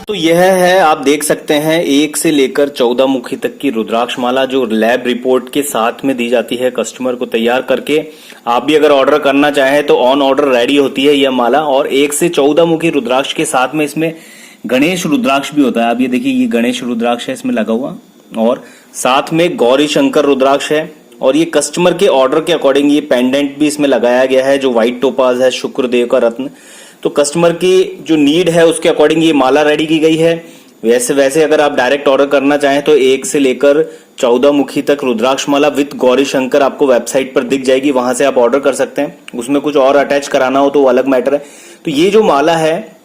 तो यह है, आप देख सकते हैं 1 से लेकर 14 मुखी तक की रुद्राक्ष माला जो लैब रिपोर्ट के साथ में दी जाती है कस्टमर को तैयार करके। आप भी अगर ऑर्डर करना चाहें तो ऑन ऑर्डर रेडी होती है यह माला। और 1 से 14 मुखी रुद्राक्ष के साथ में इसमें गणेश रुद्राक्ष भी होता है। आप ये देखिए, ये गणेश रुद्राक्ष है इसमें लगा हुआ, और साथ में गौरी शंकर रुद्राक्ष है। और ये कस्टमर के ऑर्डर के अकॉर्डिंग ये पेंडेंट भी इसमें लगाया गया है जो व्हाइट टोपाज है, शुक्रदेव का रत्न। तो कस्टमर की जो नीड है उसके अकॉर्डिंग ये माला रेडी की गई है। वैसे अगर आप डायरेक्ट ऑर्डर करना चाहें तो 1 से लेकर 14 मुखी तक रुद्राक्ष माला विद गौरी शंकर आपको वेबसाइट पर दिख जाएगी, वहां से आप ऑर्डर कर सकते हैं। उसमें कुछ और अटैच कराना हो तो वो अलग मैटर है। तो ये जो माला है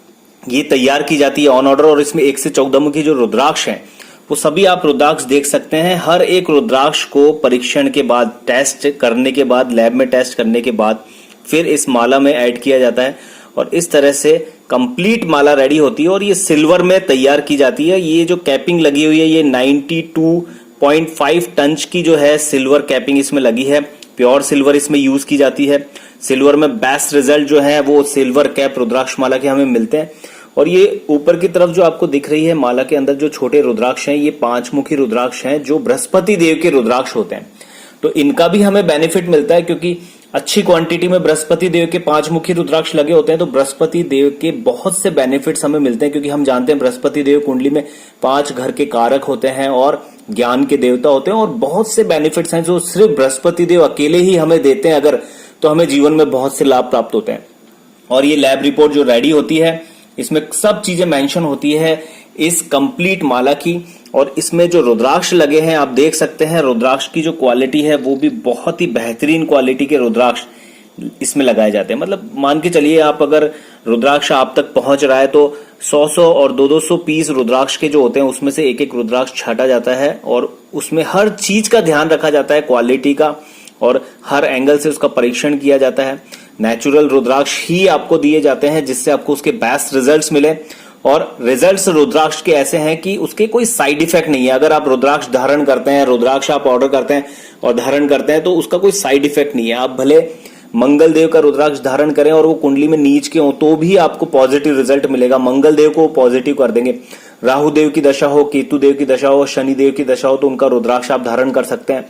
ये तैयार की जाती है ऑन ऑर्डर, और इसमें 1 से 14 मुखी जो रुद्राक्ष है वो सभी आप रुद्राक्ष देख सकते हैं। हर एक रुद्राक्ष को परीक्षण के बाद, टेस्ट करने के बाद, लैब में टेस्ट करने के बाद फिर इस माला में ऐड किया जाता है, और इस तरह से कंप्लीट माला रेडी होती है। और ये सिल्वर में तैयार की जाती है। ये जो कैपिंग लगी हुई है ये 92.5 टन की जो है सिल्वर कैपिंग इसमें लगी है। प्योर सिल्वर इसमें यूज की जाती है। सिल्वर में बेस्ट रिजल्ट जो है वो सिल्वर कैप रुद्राक्ष माला के हमें मिलते हैं। और ये ऊपर की तरफ जो आपको दिख रही है माला के अंदर जो छोटे रुद्राक्ष हैं, ये 5 मुखी रुद्राक्ष हैं जो बृहस्पति देव के रुद्राक्ष होते हैं। तो इनका भी हमें बेनिफिट मिलता है, क्योंकि अच्छी क्वांटिटी में बृहस्पति देव के 5 मुखी रुद्राक्ष लगे होते हैं। तो बृहस्पति देव के बहुत से बेनिफिट्स हमें मिलते हैं, क्योंकि हम जानते हैं बृहस्पति देव कुंडली में 5 घर के कारक होते हैं और ज्ञान के देवता होते हैं, और बहुत से बेनिफिट्स हैं जो सिर्फ बृहस्पति देव अकेले ही हमें देते हैं अगर, तो हमें जीवन में बहुत से लाभ प्राप्त होते हैं। और ये लैब रिपोर्ट जो रेडी होती है इसमें सब चीजें मेंशन होती है इस कंप्लीट माला की। और इसमें जो रुद्राक्ष लगे हैं आप देख सकते हैं, रुद्राक्ष की जो क्वालिटी है वो भी बहुत ही बेहतरीन क्वालिटी के रुद्राक्ष इसमें लगाए जाते हैं। मतलब मान के चलिए, आप अगर रुद्राक्ष आप तक पहुंच रहा है तो 100 और 200 पीस रुद्राक्ष के जो होते हैं उसमें से एक एक रुद्राक्ष छाटा जाता है, और उसमें हर चीज का ध्यान रखा जाता है, क्वालिटी का, और हर एंगल से उसका परीक्षण किया जाता है। नेचुरल रुद्राक्ष ही आपको दिए जाते हैं जिससे आपको उसके बेस्ट रिजल्ट्स मिले। और रिजल्ट्स रुद्राक्ष के ऐसे हैं कि उसके कोई साइड इफेक्ट नहीं है। अगर आप रुद्राक्ष धारण करते हैं, रुद्राक्ष आप ऑर्डर करते हैं और धारण करते हैं तो उसका कोई साइड इफेक्ट नहीं है। आप भले मंगल देव का रुद्राक्ष धारण करें और वो कुंडली में नीच के हो तो भी आपको पॉजिटिव रिजल्ट मिलेगा। मंगल देव को पॉजिटिव कर देंगे। राहु देव की दशा हो, केतु देव की दशा हो, शनि देव की दशा हो तो उनका रुद्राक्ष आप धारण कर सकते हैं।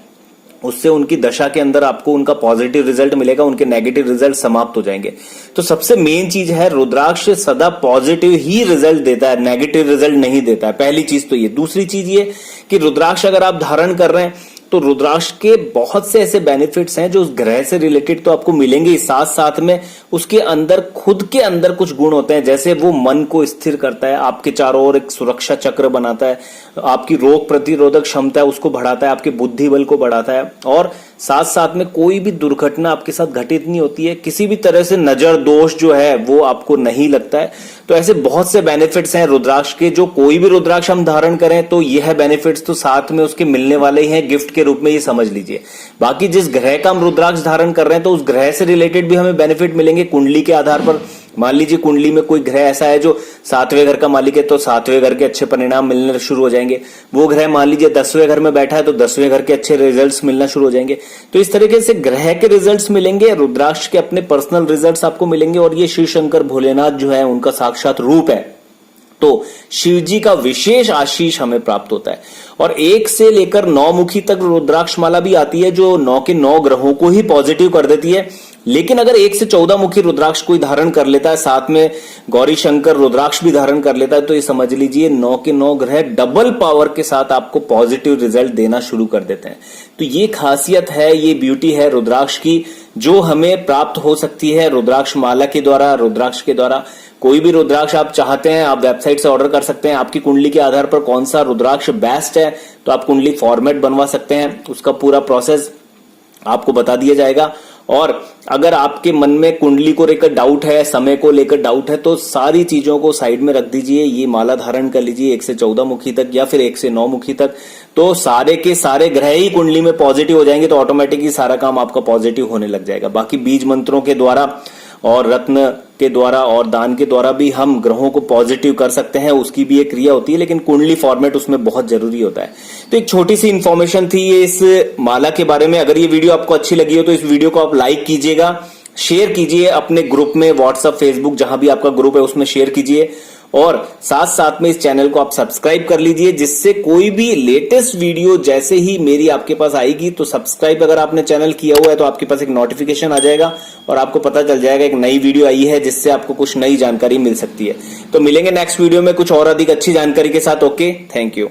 उससे उनकी दशा के अंदर आपको उनका पॉजिटिव रिजल्ट मिलेगा, उनके नेगेटिव रिजल्ट समाप्त हो जाएंगे। तो सबसे मेन चीज है, रुद्राक्ष सदा पॉजिटिव ही रिजल्ट देता है, नेगेटिव रिजल्ट नहीं देता है। पहली चीज तो ये। दूसरी चीज ये कि रुद्राक्ष अगर आप धारण कर रहे हैं तो रुद्राक्ष के बहुत से ऐसे बेनिफिट्स हैं जो उस ग्रह से रिलेटेड तो आपको मिलेंगे ही, साथ साथ में उसके अंदर खुद के अंदर कुछ गुण होते हैं। जैसे वो मन को स्थिर करता है, आपके चारों ओर एक सुरक्षा चक्र बनाता है, आपकी रोग प्रतिरोधक क्षमता है उसको बढ़ाता है, आपके बुद्धि बल को बढ़ाता है, और साथ साथ में कोई भी दुर्घटना आपके साथ घटित नहीं होती है। किसी भी तरह से नजर दोष जो है वो आपको नहीं लगता है। तो ऐसे बहुत से बेनिफिट्स हैं रुद्राक्ष के, जो कोई भी रुद्राक्ष हम धारण करें तो यह बेनिफिट्स तो साथ में उसके मिलने वाले ही हैं गिफ्ट के रूप में, ये समझ लीजिए। बाकी जिस ग्रह का हम रुद्राक्ष धारण कर रहे हैं तो उस ग्रह से रिलेटेड भी हमें बेनिफिट मिलेंगे कुंडली के आधार पर। मान लीजिए कुंडली में कोई ग्रह ऐसा है जो 7वें घर का मालिक है तो 7वें घर के अच्छे परिणाम मिलने शुरू हो जाएंगे। वो ग्रह मान लीजिए 10वें घर में बैठा है तो 10वें घर के अच्छे रिजल्ट्स मिलना शुरू हो जाएंगे। तो इस तरीके से ग्रह के रिजल्ट्स मिलेंगे, रुद्राक्ष के अपने पर्सनल रिजल्ट्स आपको मिलेंगे। और ये शिव शंकर भोलेनाथ जो है उनका साक्षात रूप है, तो शिव जी का विशेष आशीष हमें प्राप्त होता है। और 1 से लेकर 9 मुखी तक रुद्राक्ष माला भी आती है जो 9 के 9 ग्रहों को ही पॉजिटिव कर देती है। लेकिन अगर 1 से 14 मुखी रुद्राक्ष कोई धारण कर लेता है, साथ में गौरी शंकर रुद्राक्ष भी धारण कर लेता है, तो ये समझ लीजिए 9 के 9 ग्रह डबल पावर के साथ आपको पॉजिटिव रिजल्ट देना शुरू कर देते हैं। तो ये खासियत है, ये ब्यूटी है रुद्राक्ष की, जो हमें प्राप्त हो सकती है रुद्राक्ष माला के द्वारा, रुद्राक्ष के द्वारा। कोई भी रुद्राक्ष आप चाहते हैं आप वेबसाइट से ऑर्डर कर सकते हैं। आपकी कुंडली के आधार पर कौन सा रुद्राक्ष बेस्ट है तो आप कुंडली फॉर्मेट बनवा सकते हैं, उसका पूरा प्रोसेस आपको बता दिया जाएगा। और अगर आपके मन में कुंडली को लेकर डाउट है, समय को लेकर डाउट है, तो सारी चीजों को साइड में रख दीजिए। ये माला धारण कर लीजिए 1 से 14 मुखी तक या फिर 1 से 9 मुखी तक, तो सारे के सारे ग्रह ही कुंडली में पॉजिटिव हो जाएंगे। तो ऑटोमेटिकली सारा काम आपका पॉजिटिव होने लग जाएगा। बाकी बीज मंत्रों के द्वारा और रत्न के द्वारा और दान के द्वारा भी हम ग्रहों को पॉजिटिव कर सकते हैं, उसकी भी एक क्रिया होती है, लेकिन कुंडली फॉर्मेट उसमें बहुत जरूरी होता है। तो एक छोटी सी इन्फॉर्मेशन थी ये इस माला के बारे में। अगर ये वीडियो आपको अच्छी लगी हो तो इस वीडियो को आप लाइक कीजिएगा, शेयर कीजिए अपने ग्रुप में, व्हाट्सएप, फेसबुक, जहां भी आपका ग्रुप है उसमें शेयर कीजिए। और साथ साथ में इस चैनल को आप सब्सक्राइब कर लीजिए, जिससे कोई भी लेटेस्ट वीडियो जैसे ही मेरी आपके पास आएगी तो सब्सक्राइब अगर आपने चैनल किया हुआ है तो आपके पास एक नोटिफिकेशन आ जाएगा और आपको पता चल जाएगा एक नई वीडियो आई है जिससे आपको कुछ नई जानकारी मिल सकती है। तो मिलेंगे नेक्स्ट वीडियो में कुछ और अधिक अच्छी जानकारी के साथ। Okay, thank you.